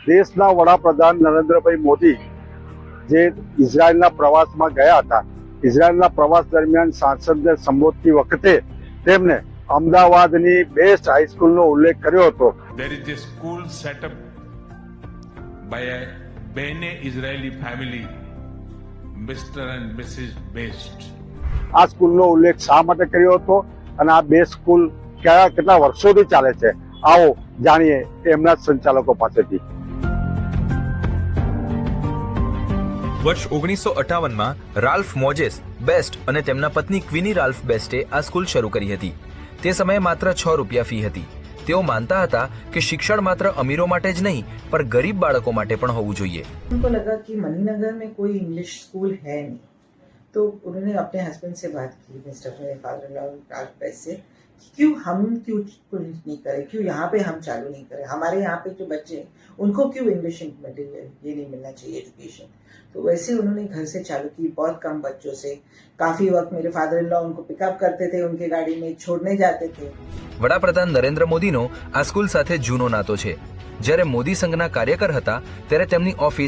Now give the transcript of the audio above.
દેશના વડાપ્રધાન નરેન્દ્રભાઈ મોદી જે ઇઝરાયલના પ્રવાસમાં ગયા હતા, ઇઝરાયલના પ્રવાસ દરમિયાન સાંસદને સંબોધતી વખતે તેમણે અમદાવાદની બેસ્ટ હાઈસ્કૂલનો ઉલ્લેખ કર્યો હતો. There is a school set up by a Bene Israeli family, Mr. and Mrs. Best. આ સ્કૂલનો ઉલ્લેખ શા માટે કર્યો હતો અને આ બે સ્કૂલ કેટલા વર્ષોથી ચાલે છે, આવો જાણીએ એમના જ સંચાલકો પાસેથી. વર્ષ 1958માં રાલ્ફ મોજેસ બેસ્ટ અને તેમના પત્ની ક્વિની રાલ્ફ બેસ્ટે આ સ્કૂલ શરૂ કરી હતી. તે સમયે માત્ર 6 રૂપિયા ફી હતી. તેઓ માનતા હતા કે શિક્ષણ માત્ર અમીરો માટે જ નહીં પણ ગરીબ બાળકો માટે પણ હોવું જોઈએ. उनको लगा कि मणिनगर में कोई इंग्लिश स्कूल है नहीं, तो उन्होंने अपने हस्बैंड से बात की, मिस्टर मेरे father in law Ralph best से, क्यों कुछ नहीं करें, क्यों यहाँ पे हम चालू नहीं करें, हमारे यहाँ पे जो बच्चे हैं उनको क्यों इंग्लिश मटेरियल ये नहीं मिलना चाहिए एजुकेशन. तो वैसे उन्होंने घर से चालू की, बहुत कम बच्चों से. काफी वक्त मेरे फादर इन लॉ उनको पिकअप करते थे, उनके गाड़ी में छोड़ने जाते थे. વડાપ્રધાન નરેન્દ્ર મોદીનો આ સ્કૂલ સાથે જૂનો નાતો છે. જ્યારે મોદી સંઘના કાર્યકર હતા ત્યારે તેમની ઓફિસ